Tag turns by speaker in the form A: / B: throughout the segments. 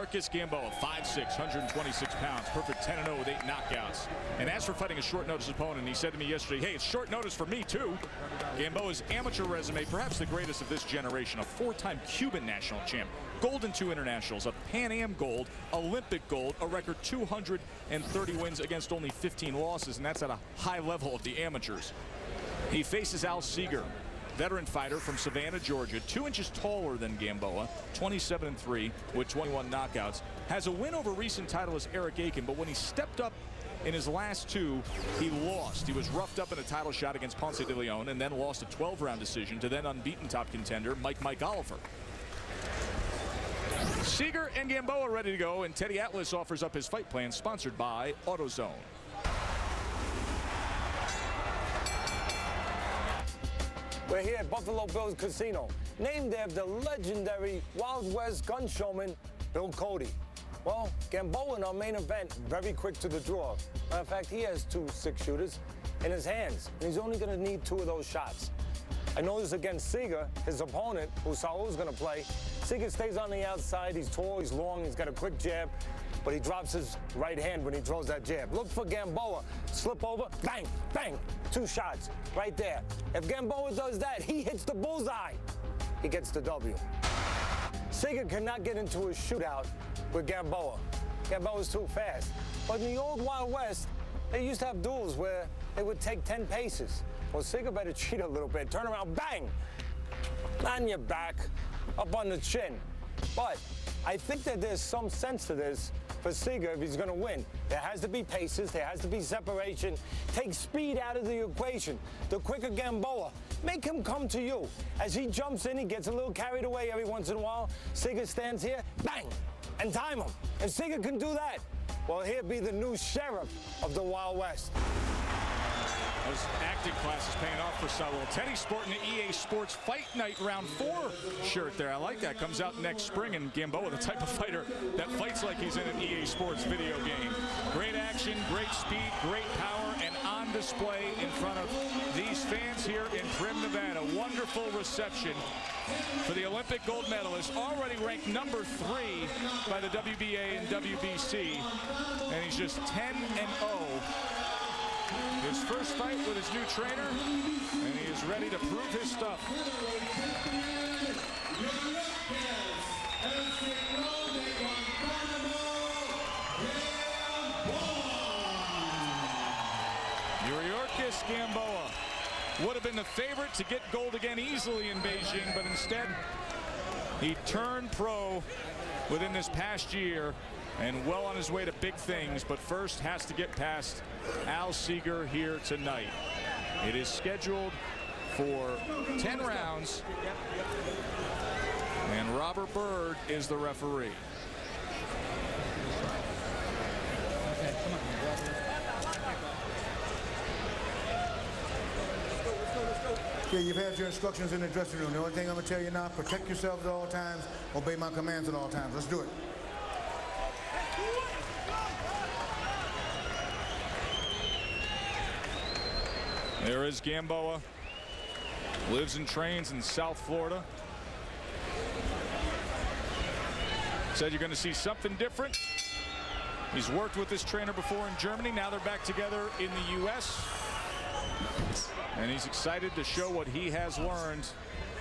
A: Yuriorkis Gamboa, 5'6", 126 pounds, perfect 10-0 with 8 knockouts. And as for fighting a short notice opponent, he said to me yesterday, hey, it's short notice for me too. Gamboa's amateur resume, perhaps the greatest of this generation, a 4-time Cuban national champ, gold in 2 internationals, a Pan Am gold, Olympic gold, a record 230 wins against only 15 losses, and that's at a high level of the amateurs. He faces Seeguer, veteran fighter from Savannah, Georgia, 2 inches taller than Gamboa, 27-3 with 21 knockouts. Has a win over recent titleist Eric Aiken, but when he stepped up in his last 2, he lost. He was roughed up in a title shot against Ponce de Leon and then lost a 12-round decision to then unbeaten top contender Mike Oliver. Seeguer and Gamboa ready to go, and Teddy Atlas offers up his fight plan, sponsored by AutoZone.
B: We're here at Buffalo Bills Casino, named after the legendary Wild West gun showman, Bill Cody. Well, Gamboa in our main event, very quick to the draw. Matter of fact, he has 2 6-shooters in his hands, and he's only gonna need 2 of those shots. I know this against Seeguer, his opponent, who Saul's gonna play. Seeguer stays on the outside, he's tall, he's long, he's got a quick jab, but he drops his right hand when he throws that jab. Look for Gamboa, slip over, bang, bang, 2 shots right there. If Gamboa does that, he hits the bullseye. He gets the W. Seeguer cannot get into a shootout with Gamboa. Gamboa's too fast. But in the old Wild West, they used to have duels where they would take 10 paces. Well, Seeguer better cheat a little bit. Turn around, bang! On your back, up on the chin. But I think that there's some sense to this for Seeguer if he's going to win. There has to be paces, there has to be separation. Take speed out of the equation. The quicker Gamboa, make him come to you. As he jumps in, he gets a little carried away every once in a while. Seeguer stands here, bang, and time him. If Seeguer can do that, well, he'll be the new sheriff of the Wild West.
A: Those acting classes paying off for Saul. Teddy sporting the EA Sports Fight Night Round 4 shirt there. I like that. Comes out next spring, and Gamboa, the type of fighter that fights like he's in an EA Sports video game. Great action, great speed, great power, and on display in front of these fans here in Prim, Nevada. Wonderful reception for the Olympic gold medalist, already ranked number 3 by the WBA and WBC, and he's just 10-0. His first fight with his new trainer, and he is ready to prove his stuff. Yuriorkis Gamboa would have been the favorite to get gold again easily in Beijing, but instead he turned pro within this past year and well on his way to big things, but first has to get past Seeguer here tonight. It is scheduled for 10 rounds, and Robert Byrd is the referee.
C: Yeah, you've had your instructions in the dressing room. The only thing I'm going to tell you now, protect yourselves at all times, obey my commands at all times. Let's do it.
A: There is Gamboa. Lives and trains in South Florida. Said you're going to see something different. He's worked with this trainer before in Germany. Now they're back together in the U.S. And he's excited to show what he has learned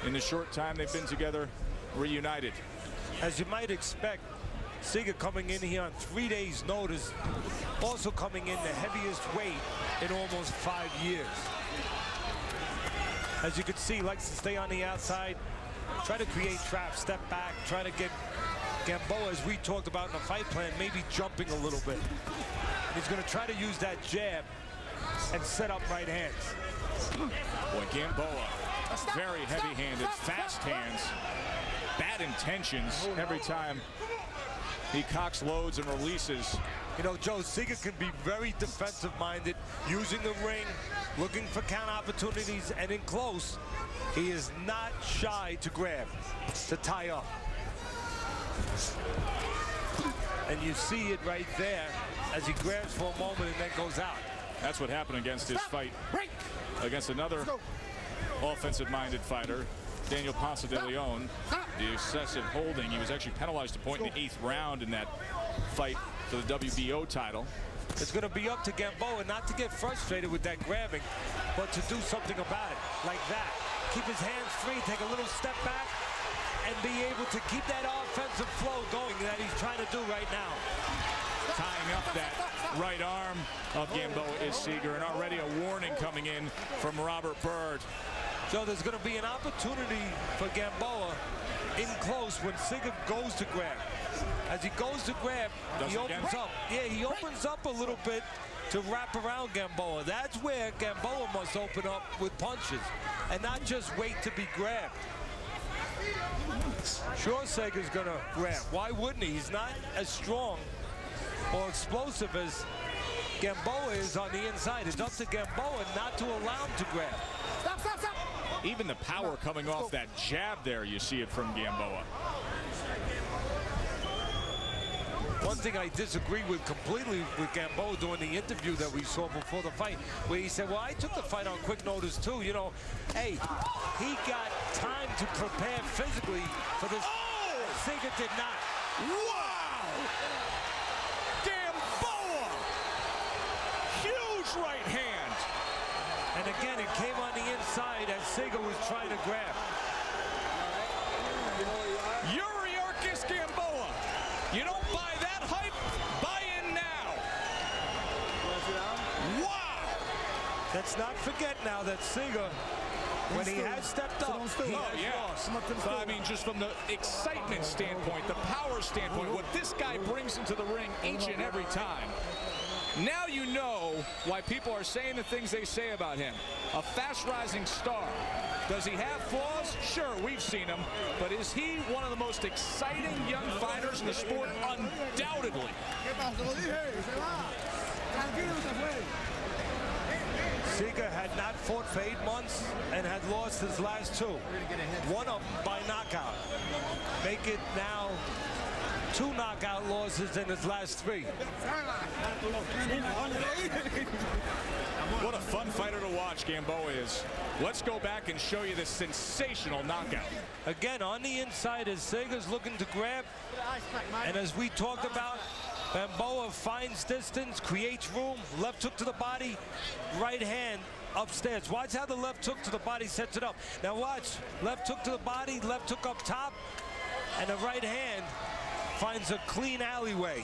A: in the short time they've been together, reunited.
D: As you might expect, Seeguer coming in here on 3 days' notice, also coming in the heaviest weight in almost 5 years. As you can see, he likes to stay on the outside, try to create traps, step back, try to get Gamboa, as we talked about in the fight plan, maybe jumping a little bit. And he's going to try to use that jab and set up right hands.
A: Boy, Gamboa, very heavy-handed, fast hands, bad intentions every time he cocks, loads, and releases.
D: You know, Joe, Seeguer can be very defensive-minded, using the ring, looking for count opportunities, and in close, he is not shy to grab, to tie up. And you see it right there as he grabs for a moment and then goes out.
A: That's what happened against his fight against another offensive-minded fighter, Daniel Ponce de Leon. The excessive holding. He was actually penalized a point in the 8th round in that fight for the WBO title.
D: It's going to be up to Gamboa not to get frustrated with that grabbing, but to do something about it, like that. Keep his hands free, take a little step back, and be able to keep that offensive flow going that he's trying to do right now.
A: Tying up that right arm of Gamboa is Seeguer, and already a warning coming in from Robert Byrd.
D: So there's going to be an opportunity for Gamboa in close when Seeguer goes to grab. As he goes to grab, he opens up. Yeah, he opens up a little bit to wrap around Gamboa. That's where Gamboa must open up with punches and not just wait to be grabbed. Sure, Seeger's going to grab. Why wouldn't he? He's not as strong or explosive as Gamboa is on the inside. It's up to Gamboa not to allow him to grab.
B: Stop, stop, stop.
A: Even the power coming off that jab there, you see it from Gamboa.
D: One thing I disagree with completely with Gamboa during the interview that we saw before the fight, where he said, well, I took the fight on quick notice too. You know, hey, he got time to prepare physically for this.
A: Oh!
D: Seeger did not.
A: Wow! Gamboa! Huge right hand.
D: And again, it came on the inside as Seeger was trying to grab.
A: Yuriorkis Gamboa. You don't buy that hype? Buy in now. Wow!
D: Let's not forget now that Seeger, when he has stepped up, he has lost.
A: But I mean, just from the excitement standpoint, the power standpoint, what this guy brings into the ring each and every time. Now you know why people are saying the things they say about him. A fast-rising star. Does he have flaws? Sure, we've seen him. But is he one of the most exciting young fighters in the sport? Undoubtedly.
D: Seeger had not fought for 8 months and had lost his last 2. One of them by knockout. Make it now 2 knockout losses in his last 3.
A: What a fun fighter to watch Gamboa is. Let's go back and show you this sensational knockout.
D: Again, on the inside as Seeger's looking to grab. And as we talked about, Gamboa finds distance, creates room, left hook to the body, right hand upstairs. Watch how the left hook to the body sets it up. Now watch, left hook to the body, left hook up top, and the right hand finds a clean alleyway.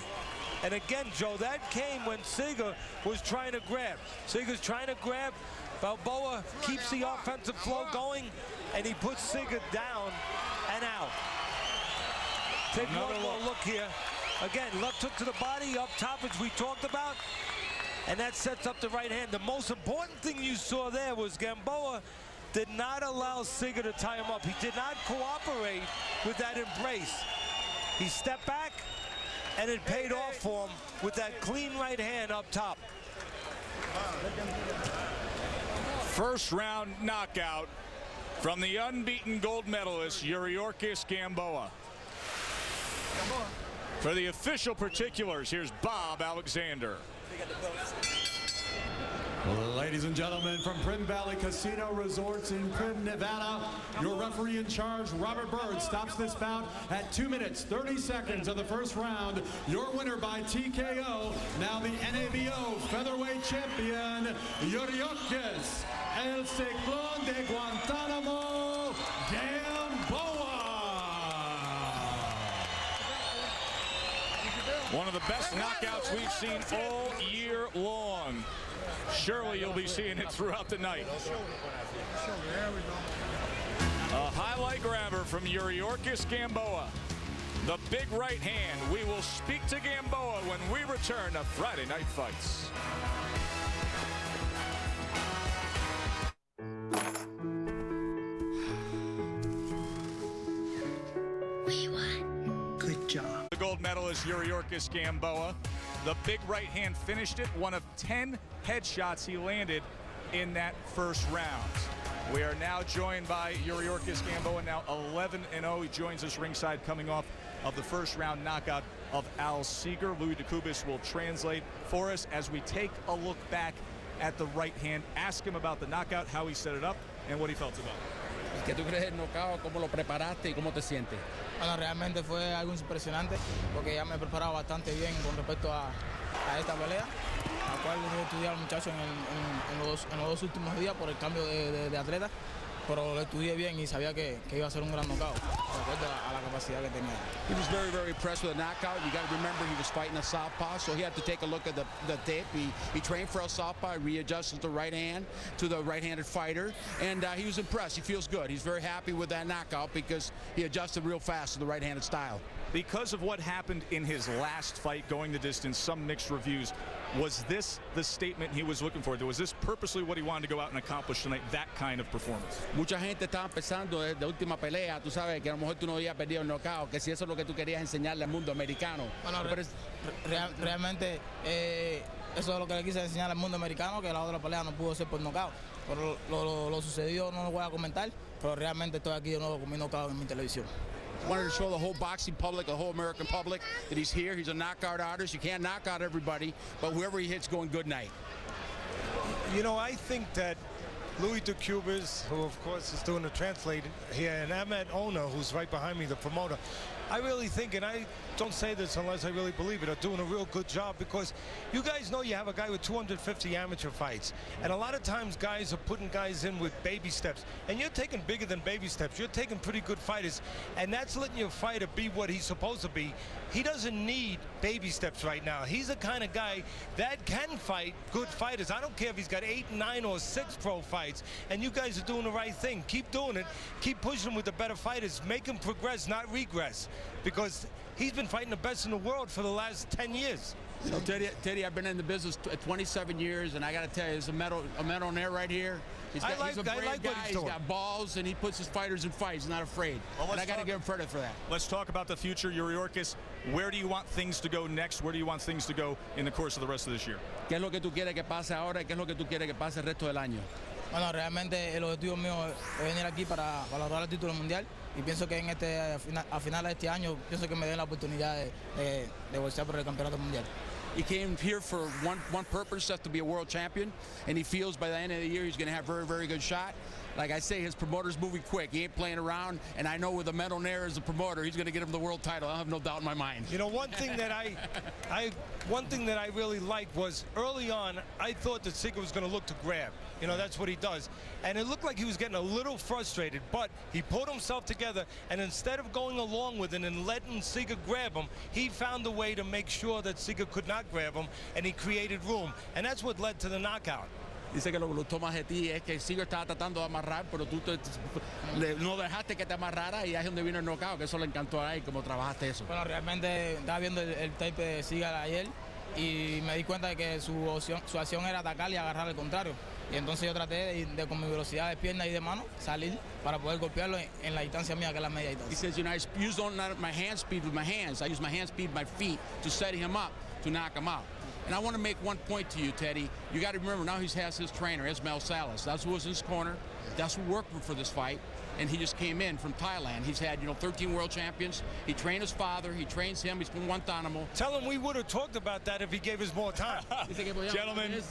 D: And again, Joe, that came when Seeger was trying to grab. Seeger's trying to grab. Gamboa keeps the offensive flow going, and he puts Seeger down and out. Take one more look here. Again, left hook to the body, up top, as we talked about. And that sets up the right hand. The most important thing you saw there was Gamboa did not allow Seeger to tie him up. He did not cooperate with that embrace. He stepped back, and it paid off for him with that clean right hand up top.
A: First round knockout from the unbeaten gold medalist, Yuriorkis Gamboa. For the official particulars, here's Bob Alexander.
E: Ladies and gentlemen, from Prim Valley Casino Resorts in Prim, Nevada, your referee in charge, Robert Byrd, stops this bout at 2 minutes, 30 seconds of the first round. Your winner by TKO, now the NABO featherweight champion, Yuriorkis, El Ciclón de Guantanamo, Gamboa.
A: One of the best knockouts we've seen all year long. Surely you'll be seeing it throughout the night. A highlight grabber from Yuriorkis Gamboa. The big right hand. We will speak to Gamboa when we return to Friday Night Fights.
F: Good job.
A: The gold medalist Yuriorkis Gamboa. The big right hand finished it. One of 10 headshots he landed in that first round. We are now joined by Yuriorkis Gamboa, now 11-0. He joins us ringside coming off of the first round knockout of Al Seeguer. Louis DeCubis will translate for us as we take a look back at the right hand. Ask him about the knockout, how he set it up, and what he felt about it.
F: ¿Qué tú crees del knockout? ¿Cómo lo preparaste y cómo te sientes?
G: Bueno, realmente fue algo impresionante porque ya me he preparado bastante bien con respecto a esta pelea, la cual he estudiado al muchacho en los dos últimos días por el cambio de atleta, pero lo estudié bien y sabía que iba a ser un gran knockout, de acuerdo a la capacidad que tenía.
F: He was very, very impressed with the knockout. You got to remember he was fighting a southpaw, so he had to take a look at the tape. He trained for a southpaw, readjusted the right hand to the right-handed fighter, and he was impressed. He feels good. He's very happy with that knockout because he adjusted real fast to the right-handed style.
A: Because of what happened in his last fight, going the distance, some mixed reviews, was this the statement he was looking for? Was this purposely what he wanted to go out and accomplish tonight, that kind of performance?
F: Mucha gente estaba pensando desde la última pelea, tú sabes, que a lo mejor tú no habías perdido el knockout, que si eso es lo que tú querías enseñarle al mundo americano.
G: Bueno, realmente eso es lo que le quise enseñar al mundo americano, que la otra pelea no pudo ser por knockout. Pero lo sucedido no lo voy a comentar, pero realmente estoy aquí de nuevo con mi knockout en mi televisión.
F: Wanted to show the whole boxing public, the whole American public, that he's here. He's a knockout artist. You can't knock out everybody, but whoever he hits going good night.
D: You know, I think that Louis DeCubas, who of course is doing the translate here, and Ahmed Ona, who's right behind me, the promoter, I really think, and I don't say this unless I really believe it, are doing a real good job, because you guys know you have a guy with 250 amateur fights, and a lot of times guys are putting guys in with baby steps, and you're taking bigger than baby steps. You're taking pretty good fighters, and that's letting your fighter be what he's supposed to be. He doesn't need baby steps right now. He's the kind of guy that can fight good fighters. I don't care if he's got 8, 9, or 6 pro fights, and you guys are doing the right thing. Keep doing it. Keep pushing him with the better fighters. Make him progress, not regress, because he's been fighting the best in the world for the last 10 years.
F: So Teddy, I've been in the business 27 years, and I got to tell you, there's a medal on there right here. He's a brave guy. He's got balls, and he puts his fighters in fights. He's not afraid. Well, and I got to give him credit for that.
A: Let's talk about the future, Yuriorkis. Where do you want things to go next? Where do you want things to go in the course of the rest of this year?
F: ¿Qué es lo que tú quieres que pase ahora y qué es lo que tú quieres que pase el resto del año?
G: Bueno, realmente el objetivo mío es venir aquí para lograr el título mundial, y pienso que a finales de este año pienso que me den la oportunidad de bolsear por el campeonato mundial.
F: He came here for one purpose, that's to be a world champion, and he feels by the end of the year he's going to have a very, very good shot. Like I say, his promoter's moving quick. He ain't playing around, and I know with the medal there as a promoter, he's going to get him the world title. I have no doubt in my mind.
D: You know, one thing that I really liked was early on, I thought that Seeguer was going to look to grab. You know, that's what he does. And it looked like he was getting a little frustrated, but he pulled himself together, and instead of going along with it and letting Seeguer grab him, he found a way to make sure that Seeguer could not grab him, and he created room. And that's what led to the knockout.
F: Dice que lo que gustó más de ti es que Seeguer estaba tratando de amarrar, pero tú no dejaste que te amarrara, y ahí es donde vino el knockout, que eso le encantó a él, cómo trabajaste eso.
G: Bueno, realmente estaba viendo el tape de Seeguer ayer y me di cuenta de que su acción era atacar y agarrar al contrario. Y entonces yo traté de con mi velocidad de pierna y de mano salir para poder golpearlo en la distancia mía, que es la media distancia.
F: He says, you know, I used not my hand speed with my hands. I used my hand speed with my feet to set him up to knock him out. And I want to make one point to you, Teddy. You got to remember, now he has his trainer, Ismail Salas. That's who was in his corner. That's who worked for this fight. And he just came in from Thailand. He's had, 13 world champions. He trained his father. He trains him. He's from Guantanamo.
D: Tell him we would have talked about that if he gave us more time.
A: Gentlemen,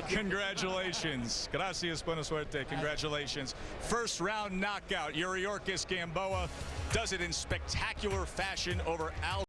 A: congratulations. Gracias, buena suerte. Congratulations. First round knockout. Yuriorkis Gamboa does it in spectacular fashion over Al.